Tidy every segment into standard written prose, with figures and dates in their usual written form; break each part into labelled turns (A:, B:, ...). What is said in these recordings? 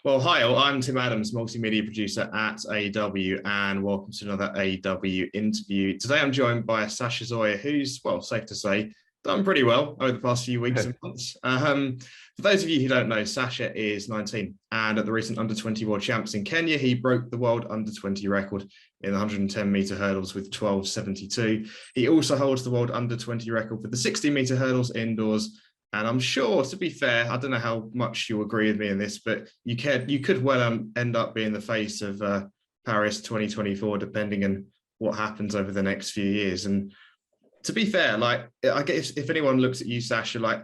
A: Well, hi, all. I'm Tim Adams, multimedia producer at AEW, and welcome to another AEW interview. Today, I'm joined by Sasha Zhoya, who's, well, safe to say, done pretty well over the past few weeks and months. For those of you who don't know, Sasha is 19, and at the recent Under-20 World Champs in Kenya, he broke the world Under-20 record in the 110-meter hurdles with 12:72. He also holds the world Under-20 record for the 60-meter hurdles indoors. And I'm sure, to be fair, I don't know how much you agree with me in this, but you could well end up being the face of Paris 2024, depending on what happens over the next few years. And to be fair, like, I guess if anyone looks at you, Sasha, like,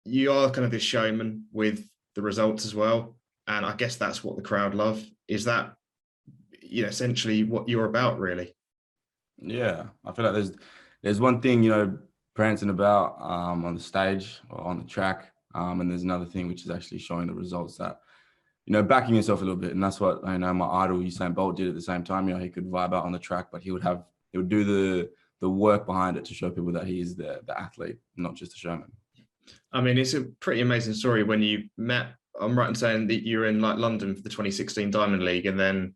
A: you are kind of this showman with the results as well. And I guess that's what the crowd love. Is that, essentially what you're about, really?
B: Yeah, I feel like there's one thing, prancing about on the stage or on the track. And there's another thing, which is actually showing the results that, backing yourself a little bit. And that's what, my idol, Usain Bolt, did at the same time. He could vibe out on the track, but he would do the work behind it to show people that he is the athlete, not just a showman.
A: I mean, it's a pretty amazing story when you met. I'm right in saying that you were in London for the 2016 Diamond League, and then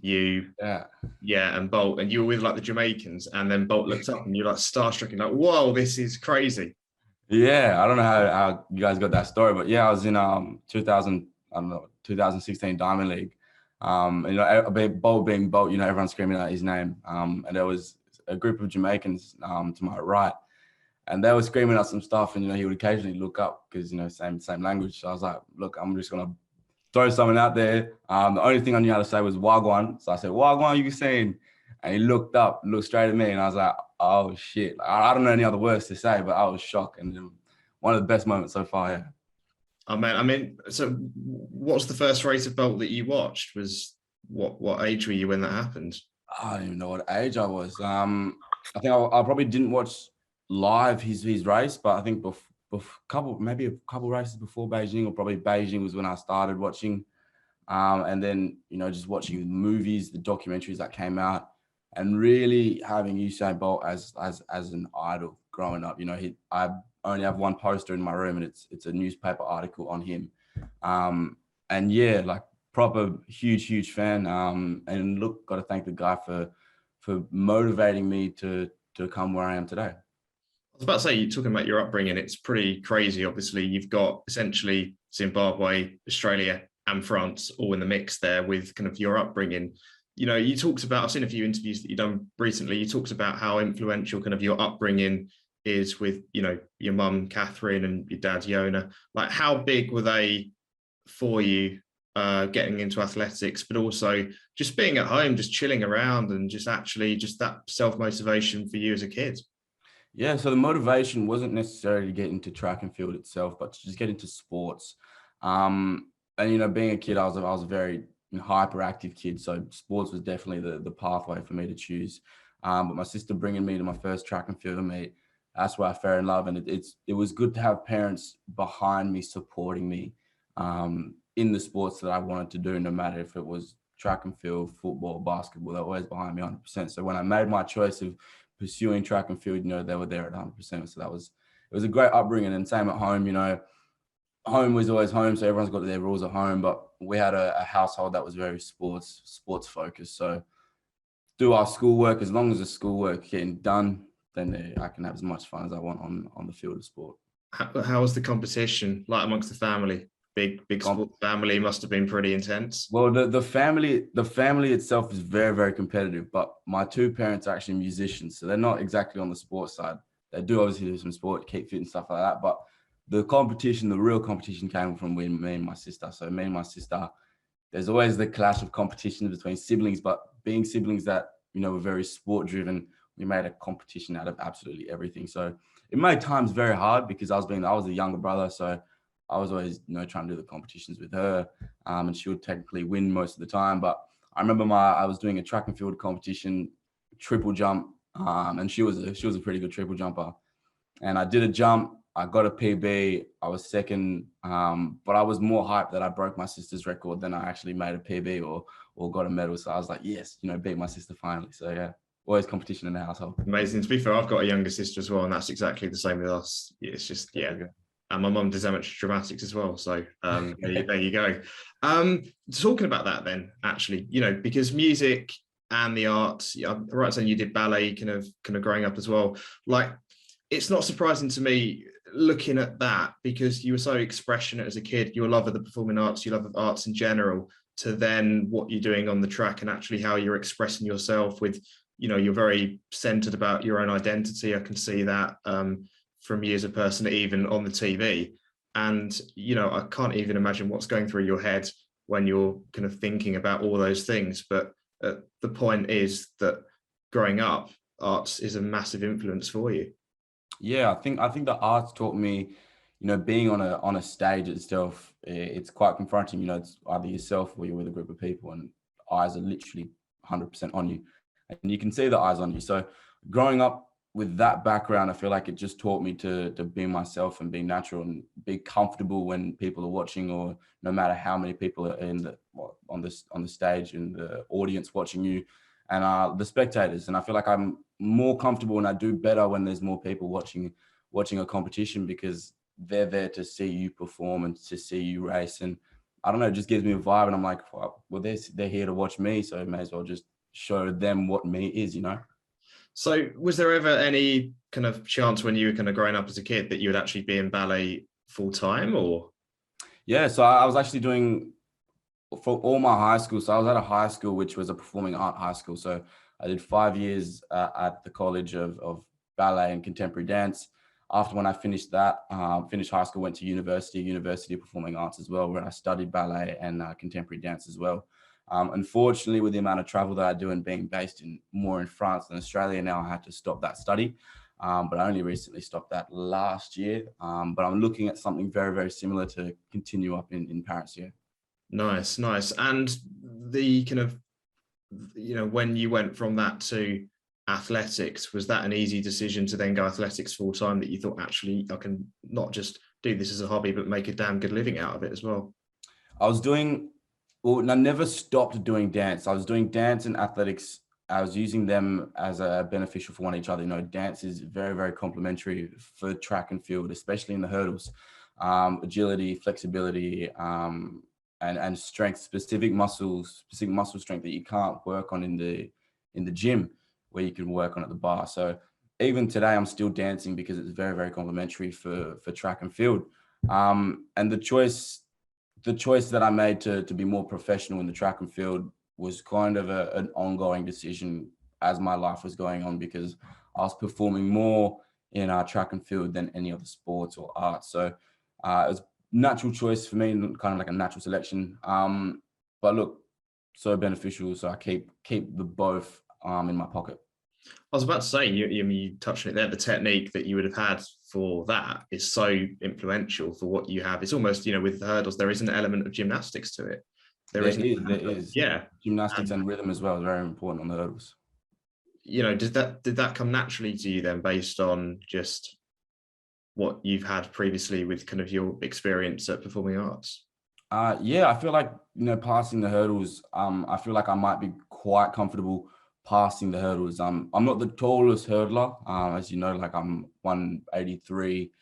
A: and Bolt, and you were with the Jamaicans, and then Bolt looked up and you're starstruck and like, whoa, this is crazy.
B: Yeah, I don't know how you guys got that story, but yeah, I was in 2016 Diamond League. Bolt being Bolt, everyone's screaming out his name. And there was a group of Jamaicans to my right, and they were screaming out some stuff, and he would occasionally look up because same language. So I was like, look, I'm just gonna throw something out there. The only thing I knew how to say was Wagwan. So I said, Wagwan, you saying? And he looked straight at me, and I was like, oh shit. I don't know any other words to say, but I was shocked. And one of the best moments so far, yeah.
A: Oh man, I mean, so what's the first race of Bolt that you watched? Was what age were you when that happened?
B: I don't even know what age I was. I think I probably didn't watch live his race, but I think a couple races before Beijing, or probably Beijing was when I started watching. And then, just watching the movies, the documentaries that came out, and really having Usain Bolt as an idol growing up. I only have one poster in my room, and it's a newspaper article on him. And yeah, proper huge fan. And look, got to thank the guy for motivating me to come where I am today.
A: I was about to say, you're talking about your upbringing. It's pretty crazy. Obviously, you've got essentially Zimbabwe, Australia, and France all in the mix there with kind of your upbringing. You talked about, I've seen a few interviews that you've done recently. You talked about how influential kind of your upbringing is with, your mum, Catherine, and your dad, Yona. How big were they for you getting into athletics, but also just being at home, just chilling around, and just that self-motivation for you as a kid?
B: Yeah, so the motivation wasn't necessarily to get into track and field itself, but to just get into sports. And being a kid, I was a very hyperactive kid, so sports was definitely the pathway for me to choose. But my sister bringing me to my first track and field meet, that's where I fell in love, and it was good to have parents behind me supporting me in the sports that I wanted to do, no matter if it was track and field, football, basketball. They're always behind me 100%. So when I made my choice of pursuing track and field, they were there at 100%. So it was a great upbringing. And same at home, home was always home, so everyone's got their rules at home, but we had a household that was very sports focused. So do our schoolwork, as long as the schoolwork getting done, then I can have as much fun as I want on the field of sport.
A: How was the competition amongst the family? Big sports family, must have been pretty intense.
B: Well, the family itself is very, very competitive, but my two parents are actually musicians, so they're not exactly on the sports side. They do obviously do some sport, keep fit and stuff like that, but the real competition came from me and my sister. So me and my sister, there's always the clash of competition between siblings, but being siblings that, were very sport driven, we made a competition out of absolutely everything. So it made times very hard because I was a younger brother. So I was always, trying to do the competitions with her, and she would technically win most of the time. But I remember I was doing a track and field competition, triple jump, and she was a pretty good triple jumper. And I did a jump, I got a PB, I was second, but I was more hyped that I broke my sister's record than I actually made a PB or got a medal. So I was like, yes, beat my sister finally. So yeah, always competition in the household.
A: Amazing. To be fair, I've got a younger sister as well, and that's exactly the same with us. It's just, yeah, And my mum does amateur dramatics as well. So there you go. Talking about that then, actually, because music and the arts, I'm right in saying you did ballet kind of growing up as well. Like, it's not surprising to me looking at that, because you were so expressionate as a kid, your love of the performing arts, your love of arts in general, to then what you're doing on the track and actually how you're expressing yourself with, you're very centered about your own identity. I can see that from you as a person, even on the TV. And, I can't even imagine what's going through your head when you're kind of thinking about all those things. But the point is that growing up, arts is a massive influence for you.
B: Yeah, I think the arts taught me, being on a stage itself, it's quite confronting. It's either yourself or you're with a group of people, and eyes are literally 100% on you, and you can see the eyes on you. So growing up with that background, I feel like it just taught me to be myself and be natural and be comfortable when people are watching, or no matter how many people are on the stage and the audience watching you, and the spectators. And I feel like I'm more comfortable and I do better when there's more people watching a competition, because they're there to see you perform and to see you race. And I don't know, it just gives me a vibe, and I'm like, well, they're here to watch me, so I may as well just show them what me is.
A: So was there ever any kind of chance when you were kind of growing up as a kid that you would actually be in ballet full time, or?
B: Yeah, so I was actually doing, for all my high school. So I was at a high school, which was a performing art high school. So I did 5 years at the College of Ballet and Contemporary Dance. After when I finished that, finished high school, went to University of Performing Arts as well, where I studied ballet and contemporary dance as well. Unfortunately, with the amount of travel that I do and being based more in France than Australia now, I had to stop that study. But I only recently stopped that last year. But I'm looking at something very, very similar to continue up in Paris. Yeah.
A: Nice. And the kind of, when you went from that to athletics, was that an easy decision to then go athletics full time, that you thought, actually, I can not just do this as a hobby, but make a damn good living out of it as well?
B: I never stopped doing dance. I was doing dance and athletics. I was using them as a beneficial for one each other. Dance is very, very complementary for track and field, especially in the hurdles. Agility, flexibility, and strength, specific muscle strength that you can't work on in the gym, where you can work on at the bar. So even today, I'm still dancing because it's very, very complementary for track and field. And the choice that I made to be more professional in the track and field was kind of an ongoing decision as my life was going on, because I was performing more in track and field than any other sports or art. So it was natural choice for me, kind of like a natural selection. But look, so beneficial. So I keep the both in my pocket.
A: I was about to say, you touched on it there. The technique that you would have had for that is so influential for what you have. It's almost, with the hurdles, there is an element of gymnastics to it.
B: There is.
A: Yeah.
B: Gymnastics and rhythm as well is very important on the hurdles.
A: Did that come naturally to you then, based on just what you've had previously with kind of your experience at performing arts?
B: Yeah, I feel like, passing the hurdles, I feel like I might be quite comfortable passing the hurdles. I'm not the tallest hurdler, as you know, like I'm 183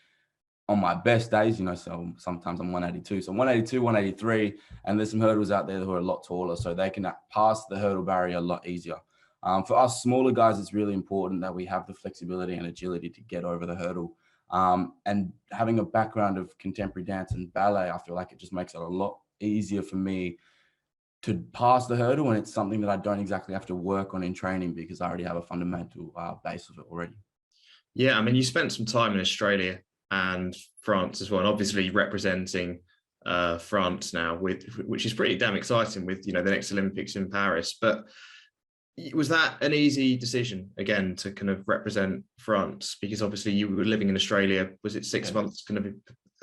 B: on my best days, so sometimes I'm 182. So 182, 183, and there's some hurdles out there who are a lot taller, so they can pass the hurdle barrier a lot easier. For us smaller guys, it's really important that we have the flexibility and agility to get over the hurdle. And having a background of contemporary dance and ballet, I feel like it just makes it a lot easier for me to pass the hurdle, and it's something that I don't exactly have to work on in training, because I already have a fundamental base of it already.
A: Yeah, I mean, you spent some time in Australia and France as well, and obviously representing France now, which is pretty damn exciting, with the next Olympics in Paris. But was that an easy decision again to kind of represent France? Because obviously you were living in Australia, was it 6 months kind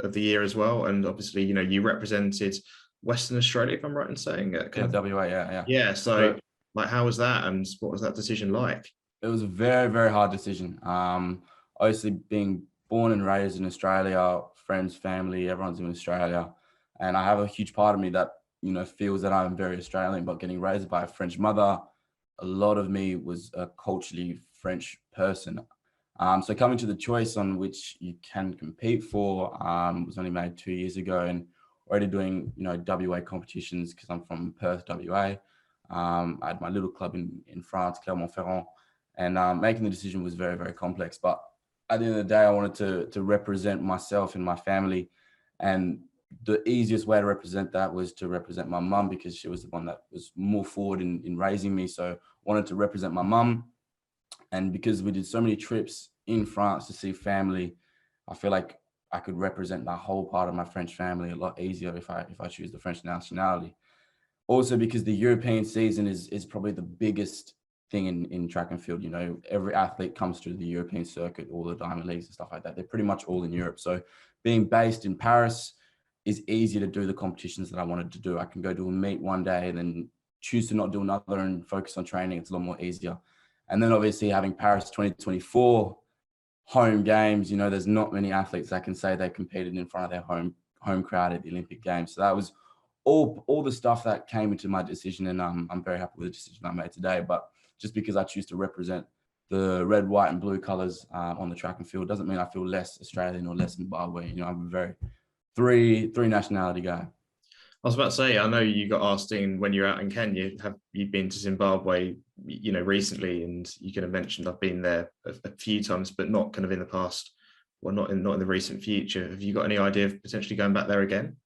A: of the year as well? And obviously, you represented Western Australia, if I'm right in saying it.
B: WA, yeah.
A: Yeah. So, like, how was that, and what was that decision like?
B: It was a very, very hard decision. Obviously, being born and raised in Australia, friends, family, everyone's in Australia, and I have a huge part of me that feels that I'm very Australian. But getting raised by a French mother, a lot of me was a culturally French person. So coming to the choice on which you can compete for was only made 2 years ago, and already doing, WA competitions because I'm from Perth, WA. I had my little club in France, Clermont-Ferrand, and making the decision was very, very complex. But at the end of the day, I wanted to represent myself and my family, and the easiest way to represent that was to represent my mum, because she was the one that was more forward in raising me. So I wanted to represent my mum. And because we did so many trips in France to see family, I feel like I could represent the whole part of my French family a lot easier if I choose the French nationality. Also, because the European season is probably the biggest thing in track and field. Every athlete comes through the European circuit, all the diamond leagues and stuff like that. They're pretty much all in Europe. So being based in Paris is easier to do the competitions that I wanted to do. I can go do a meet one day and then choose to not do another and focus on training. It's a lot more easier. And then obviously having Paris 2024 home games, there's not many athletes that can say they competed in front of their home crowd at the Olympic Games. So that was all the stuff that came into my decision, and I'm very happy with the decision I made today. But just because I choose to represent the red, white, and blue colors on the track and field doesn't mean I feel less Australian or less Zimbabwe. I'm a very three nationality guy.
A: I was about to say, I know you got asked when you're out in Kenya, have you been to Zimbabwe, recently? And you kind of mentioned I've been there a few times, but not kind of in the past, well, not in the recent future. Have you got any idea of potentially going back there again?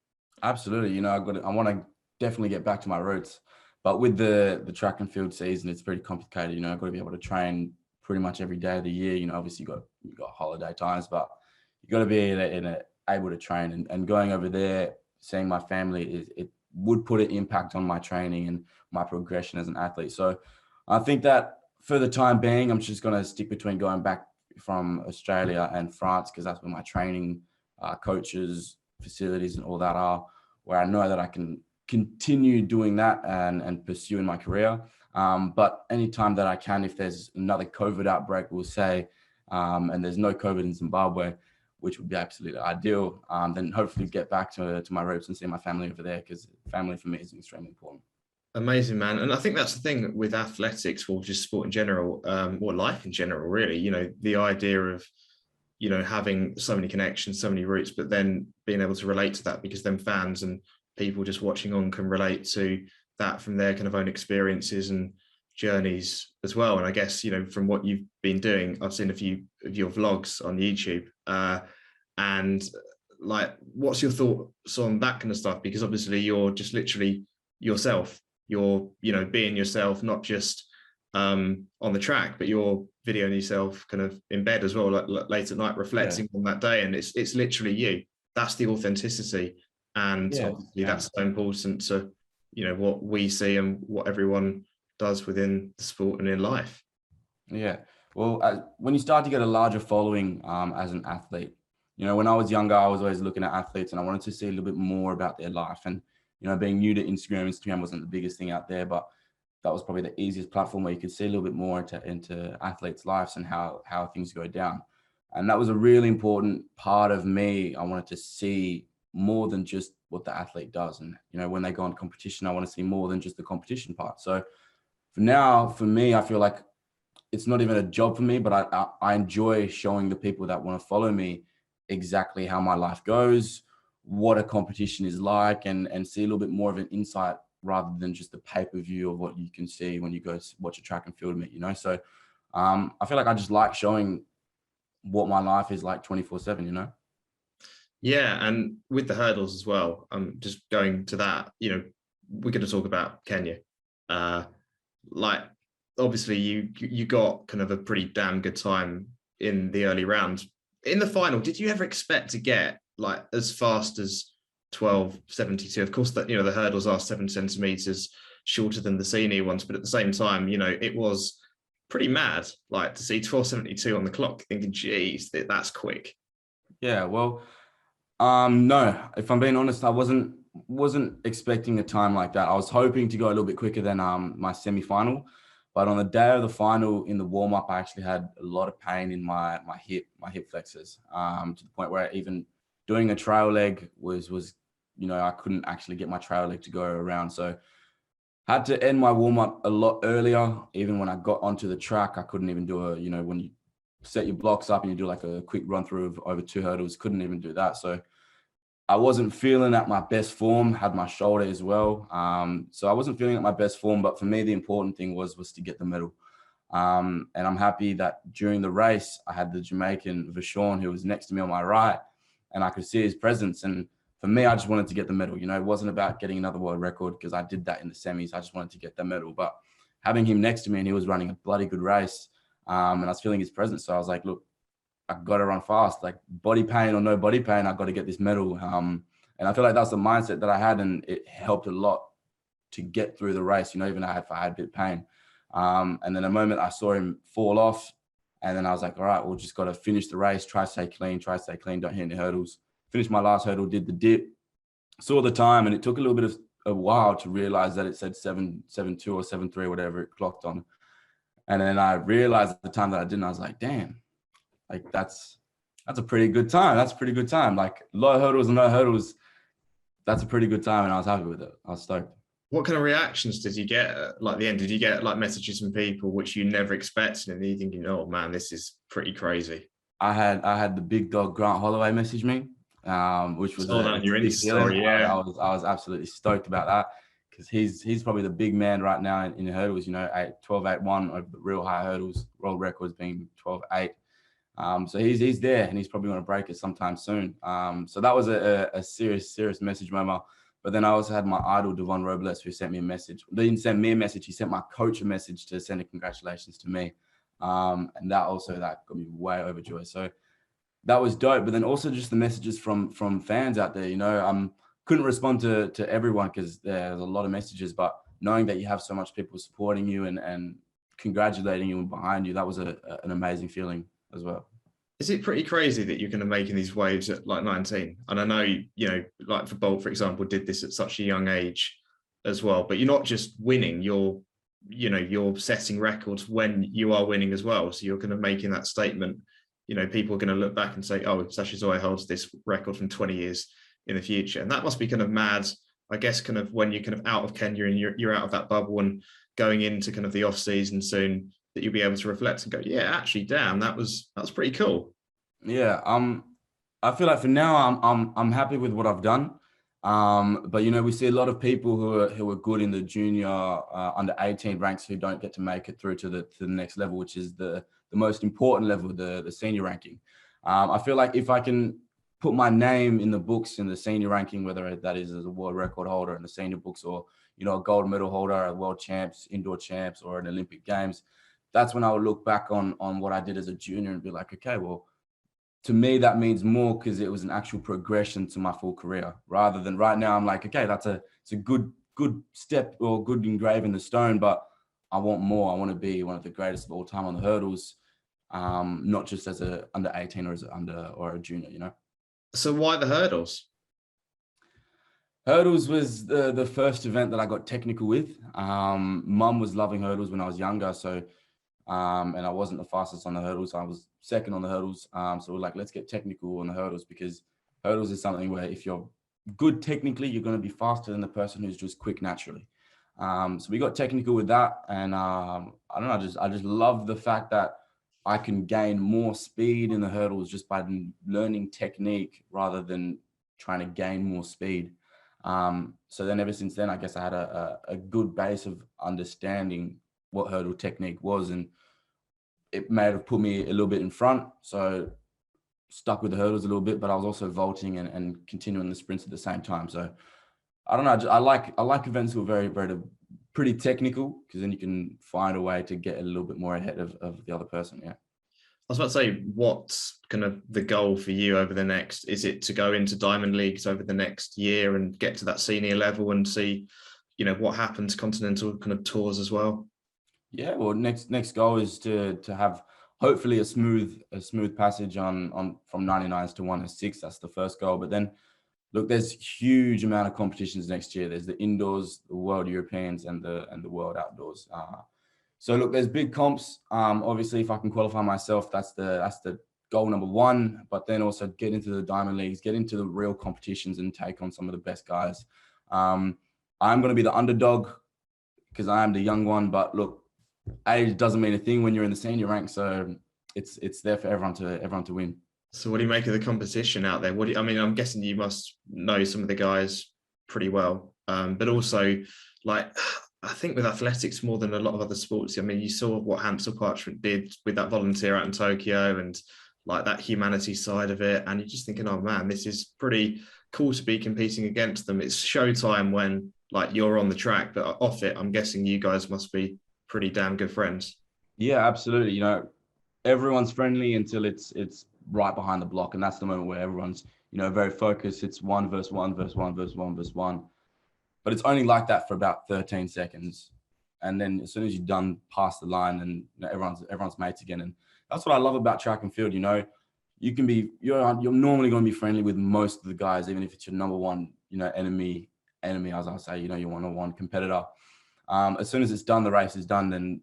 B: Absolutely. I want to definitely get back to my roots, but with the track and field season, it's pretty complicated. I've got to be able to train pretty much every day of the year. Obviously you got holiday times, but you got to be able to train, and going over there, seeing my family, it would put an impact on my training and my progression as an athlete. So I think that for the time being, I'm just going to stick between going back from Australia and France, because that's where my training, coaches, facilities and all that are, where I know that I can continue doing that and pursuing my career. But anytime that I can, if there's another COVID outbreak, we'll say, and there's no COVID in Zimbabwe, which would be absolutely ideal, then hopefully get back to my roots and see my family over there, because family for me is extremely important.
A: Amazing, man. And I think that's the thing with athletics, or just sport in general, or life in general, really, the idea of, having so many connections, so many roots, but then being able to relate to that, because then fans and people just watching on can relate to that from their kind of own experiences and journeys as well. And I guess, from what you've been doing, I've seen a few of your vlogs on YouTube, and like, what's your thoughts on that kind of stuff? Because obviously you're just literally yourself. You're, being yourself, not just on the track, but you're videoing yourself kind of in bed as well, like late at night, reflecting on that day. And it's literally you. That's the authenticity. And obviously that's so important to, what we see and what everyone does within the sport and in life.
B: Yeah. Well, when you start to get a larger following as an athlete, when I was younger, I was always looking at athletes and I wanted to see a little bit more about their life. And, being new to Instagram wasn't the biggest thing out there, but that was probably the easiest platform where you could see a little bit more into athletes' lives and how things go down. And that was a really important part of me. I wanted to see more than just what the athlete does. And, when they go on competition, I want to see more than just the competition part. So for me, I feel like it's not even a job for me, but I enjoy showing the people that want to follow me exactly how my life goes, what a competition is like, and see a little bit more of an insight rather than just the pay-per-view of what you can see when you go watch a track and field meet, So I feel like I just like showing what my life is like 24/7,
A: Yeah, and with the hurdles as well, just going to that, we're going to talk about Kenya. Like, obviously you got kind of a pretty damn good time in the early rounds. In the final, did you ever expect to get like as fast as 12:72? Of course, that the hurdles are 7 centimeters shorter than the senior ones, but at the same time, it was pretty mad, like, to see 12:72 on the clock, thinking, geez, that's quick.
B: Yeah, well, no, if I'm being honest, I wasn't expecting a time like that. I was hoping to go a little bit quicker than my semi-final, but on the day of the final, in the warm-up, I actually had a lot of pain in my hip flexors, to the point where even doing a trail leg was I couldn't actually get my trail leg to go around. So had to end my warm-up a lot earlier. Even when I got onto the track, I couldn't even do when you set your blocks up and you do like a quick run through of over 2 hurdles. Couldn't even do that. So I wasn't feeling at my best form, had my shoulder as well. So I wasn't feeling at my best form, but for me, the important thing was to get the medal. And I'm happy that during the race, I had the Jamaican Vashon, who was next to me on my right, and I could see his presence. And for me, I just wanted to get the medal. You know, it wasn't about getting another world record because I did that in the semis. I just wanted to get the medal. But having him next to me and he was running a bloody good race, and I was feeling his presence. So I was like, look, I've got to run fast, like body pain or no body pain, I've got to get this medal. And I feel like that's the mindset that I had, and it helped a lot to get through the race, you know, even if I had a bit of pain. And then the moment I saw him fall off, and then I was like, all right, we'll just got to finish the race, try to stay clean, don't hit any hurdles. Finished my last hurdle, did the dip, saw the time, and it took a little bit of a while to realize that it said 7.72 or 7.3, whatever it clocked on. And then I realized at the time that I didn't, I was like, damn, like that's a pretty good time. That's a pretty good time. Like low hurdles and no hurdles, that's a pretty good time. And I was happy with it. I was stoked.
A: What kind of reactions did you get at like the end? Did you get like messages from people which you never expected, and you thinking, oh man, this is pretty crazy?
B: I had the big dog Grant Holloway message me, which was
A: your Insta story. Yeah,
B: I was absolutely stoked about that because he's probably the big man right now in the hurdles. You know, 12.81 over the real high hurdles. World records being 12.8. So he's there, and he's probably going to break it sometime soon. So that was a serious message, Mama. But then I also had my idol, Devon Robles, who sent me a message. They didn't send me a message. He sent my coach a message to send a congratulations to me. And that got me way overjoyed. So that was dope. But then also just the messages from fans out there, you know, couldn't respond to everyone because there's a lot of messages, but knowing that you have so much people supporting you and congratulating you and behind you, that was an amazing feeling as well.
A: Is it pretty crazy that you're going to making these waves at like 19? And I know, you know, like for Bolt, for example, did this at such a young age as well, but you're not just winning, you're setting records when you are winning as well. So you're kind of making that statement, you know, people are going to look back and say, oh, Sasha Zhoya holds this record from 20 years in the future. And that must be kind of mad, I guess, kind of when you're kind of out of Kenya and you're out of that bubble and going into kind of the off season soon, that you'll be able to reflect and go, yeah, actually, damn, that was pretty cool.
B: Yeah, I feel like for now I'm happy with what I've done. But you know, we see a lot of people who are good in the junior under 18 ranks who don't get to make it through to the next level, which is the most important level, the senior ranking. I feel like if I can put my name in the books in the senior ranking, whether that is as a world record holder in the senior books or, you know, a gold medal holder, a world champs, indoor champs, or an Olympic Games, that's when I would look back on what I did as a junior and be like, okay, well, to me, that means more because it was an actual progression to my full career rather than right now. I'm like, okay, it's a good step or good engrave in the stone, but I want more. I want to be one of the greatest of all time on the hurdles, not just as a under 18 or as or a junior, you know?
A: So why the hurdles?
B: Hurdles was the first event that I got technical with. Mum was loving hurdles when I was younger. So, and I wasn't the fastest on the hurdles. I was second on the hurdles. So we're like, let's get technical on the hurdles because hurdles is something where if you're good technically, you're going to be faster than the person who's just quick naturally. So we got technical with that. And I don't know, I just love the fact that I can gain more speed in the hurdles just by learning technique rather than trying to gain more speed. So then ever since then, I guess I had a good base of understanding what hurdle technique was, and it may have put me a little bit in front. So stuck with the hurdles a little bit, but I was also vaulting and continuing the sprints at the same time. So I don't know. I like events who are very, very pretty technical because then you can find a way to get a little bit more ahead of the other person. Yeah.
A: I was about to say, what's kind of the goal for you over the next, is it to go into Diamond Leagues over the next year and get to that senior level and see, you know, what happens, continental kind of tours as well?
B: Yeah, well, next goal is to have hopefully a smooth passage on from 99s to 106. That's the first goal. But then look, there's huge amount of competitions next year. There's the indoors, the World Europeans, and the World Outdoors. So look, there's big comps. Obviously, if I can qualify myself, that's the goal number one. But then also get into the Diamond Leagues, get into the real competitions, and take on some of the best guys. I'm going to be the underdog because I am the young one. But look, age doesn't mean a thing when you're in the senior rank. So it's there for everyone to win.
A: So what do you make of the competition out there? I mean, I'm guessing you must know some of the guys pretty well, but also like I think with athletics more than a lot of other sports. I mean, you saw what Hansel Parchment did with that volunteer out in Tokyo and like that humanity side of it, and you're just thinking, oh man, this is pretty cool to be competing against them. It's showtime when like you're on the track, but off it, I'm guessing you guys must be pretty damn good friends.
B: Yeah, absolutely. You know, everyone's friendly until it's right behind the block, and that's the moment where everyone's, you know, very focused. It's one versus one versus one versus one versus one, but it's only like that for about 13 seconds, and then as soon as you're done past the line, and you know, everyone's mates again. And that's what I love about track and field. You know, you're normally going to be friendly with most of the guys, even if it's your number one, you know, enemy, as I say, you know, your one-on-one competitor. As soon as it's done, the race is done, then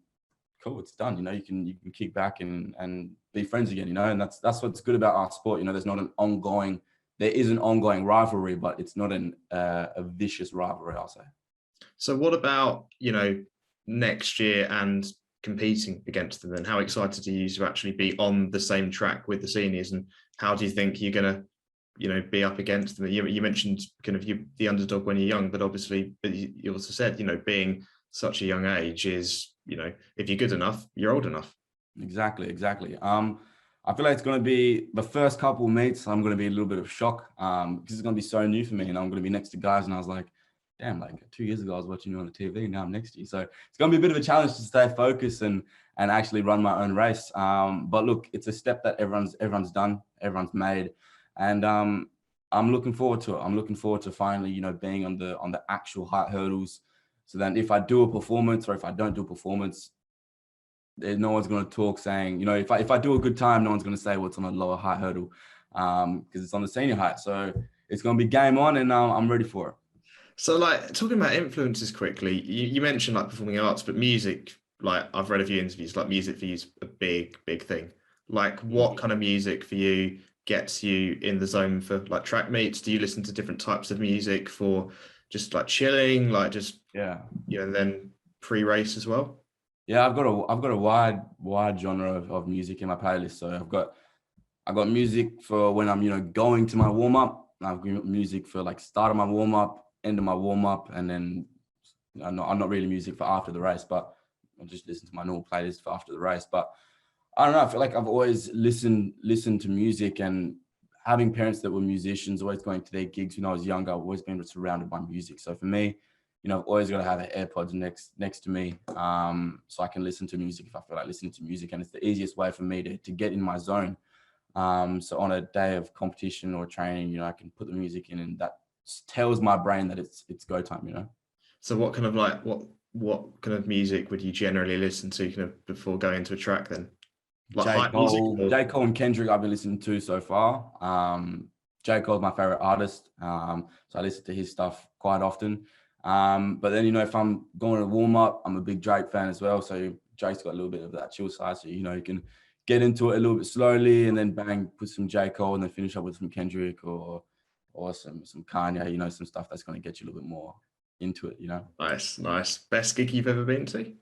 B: cool, it's done. You know, you can kick back and be friends again, you know, and that's what's good about our sport. You know, there is an ongoing rivalry, but it's not a vicious rivalry, I'll say.
A: So what about, you know, next year and competing against them, and how excited are you to actually be on the same track with the seniors, and how do you think you're going to, you know, be up against them? You mentioned kind of the underdog when you're young, but obviously you also said, you know, being such a young age is, you know, if you're good enough, you're old enough.
B: Exactly. I feel like it's going to be the first couple of meets. I'm going to be a little bit of shock because it's going to be so new for me, and I'm going to be next to guys, and I was like, damn, like 2 years ago I was watching you on the TV, now I'm next to you. So it's going to be a bit of a challenge to stay focused and actually run my own race. But look, it's a step that everyone's done, everyone's made, and I'm looking forward to it. I'm looking forward to finally, you know, being on the actual height hurdles. So then if I do a performance or if I don't do a performance, no one's going to talk saying, you know, if I do a good time, no one's going to say what's on a lower height hurdle because it's on the senior height. So it's going to be game on, and I'm ready for it.
A: So like talking about influences quickly, you mentioned like performing arts, but music, like I've read a few interviews, like music for you is a big thing. Like what kind of music for you gets you in the zone for like track meets? Do you listen to different types of music for just like chilling, like just,
B: Yeah.
A: you know, and then pre-race as well?
B: Yeah, I've got a wide genre of music in my playlist. So I've got music for when I'm, you know, going to my warm up. I've got music for like start of my warm up, end of my warm up, and then I'm not really music for after the race, but I'll just listen to my normal playlist for after the race. But I don't know. I feel like I've always listened to music, and having parents that were musicians, always going to their gigs when I was younger. I've always been surrounded by music. So for me, you know, I've always got to have AirPods next to me, so I can listen to music if I feel like listening to music, and it's the easiest way for me to get in my zone. So on a day of competition or training, you know, I can put the music in, and that tells my brain that it's go time, you know.
A: So what kind of like what kind of music would you generally listen to kind of before going to a track then? Like hype music?
B: J. Cole and Kendrick I've been listening to so far. J. Cole's my favorite artist. So I listen to his stuff quite often. But then, you know, if I'm going to warm up, I'm a big Drake fan as well. So Drake's got a little bit of that chill side. So, you know, you can get into it a little bit slowly and then bang, put some J. Cole and then finish up with some Kendrick or some Kanye, you know, some stuff that's going to get you a little bit more into it, you know.
A: Nice. Best gig you've ever been to?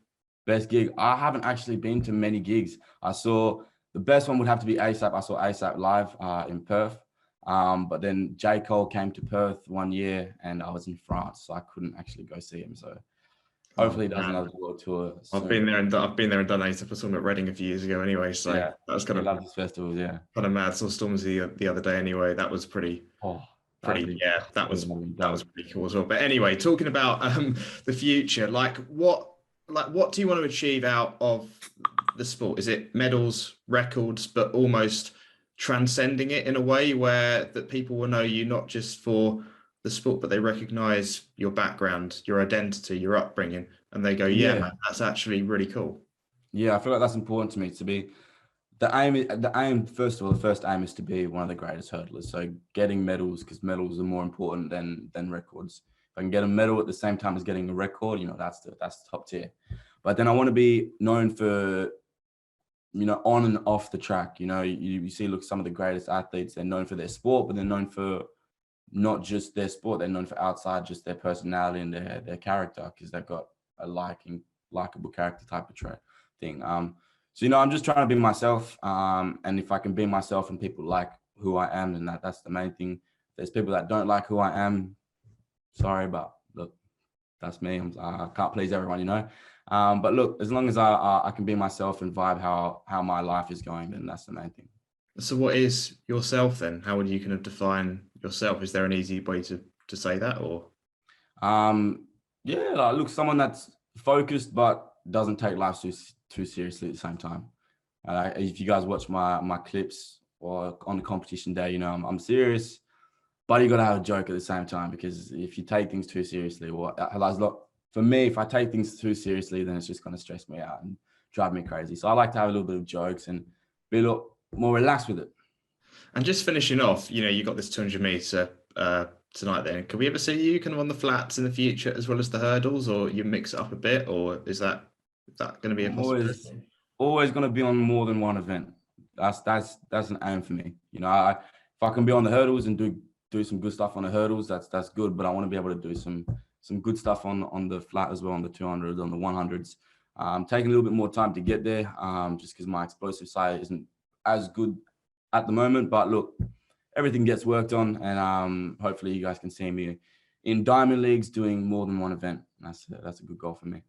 B: Best gig. I haven't actually been to many gigs. I saw the best one would have to be ASAP. I saw ASAP live in Perth. But then J. Cole came to Perth one year and I was in France, so I couldn't actually go see him. So hopefully he does another world tour soon.
A: I've been there and done ASAP. I saw him at Reading a few years ago anyway. So
B: yeah,
A: that was kind of
B: love these festivals, yeah.
A: Kind of mad. Saw Stormzy the other day anyway. That was pretty that was pretty cool as well. But anyway, talking about the future, like what do you want to achieve out of the sport? Is it medals, records, but almost transcending it in a way where that people will know you not just for the sport, but they recognize your background, your identity, your upbringing, and they go, yeah, man, that's actually really cool.
B: Yeah, I feel like that's important to me to be. The aim, first of all, the first aim is to be one of the greatest hurdlers. So getting medals, because medals are more important than records. If I can get a medal at the same time as getting a record, you know, that's the top tier. But then I want to be known for, you know, on and off the track. You know, you see, look, some of the greatest athletes, they're known for their sport, but they're known for not just their sport. They're known for outside, just their personality and their character, because they've got a likable character type of thing. So, you know, I'm just trying to be myself. And if I can be myself and people like who I am, then that's the main thing. There's people that don't like who I am. Sorry, but look, that's me. I can't please everyone, you know. But look, as long as I can be myself and vibe how my life is going, then that's the main thing.
A: So what is yourself then? How would you kind of define yourself? Is there an easy way to say that, or?
B: Yeah, like, look, someone that's focused but doesn't take life too seriously at the same time. If you guys watch my clips or on the competition day, you know, I'm serious, but you got to have a joke at the same time, because if you take things too seriously, for me, if I take things too seriously, then it's just going to stress me out and drive me crazy. So I like to have a little bit of jokes and be a little more relaxed with it.
A: And just finishing off, you know, you got this 200-meter tonight. Then, can we ever see you kind of on the flats in the future as well as the hurdles, or you mix it up a bit, or is that going to be a
B: I'm
A: possibility?
B: always going to be on more than one event. That's an aim for me. You know, if I can be on the hurdles and do some good stuff on the hurdles, that's good. But I want to be able to do some good stuff on the flat as well, on the 200s, on the 100s. Taking a little bit more time to get there, just because my explosive side isn't as good at the moment. But look, everything gets worked on, and hopefully you guys can see me in Diamond Leagues doing more than one event. That's a good goal for me.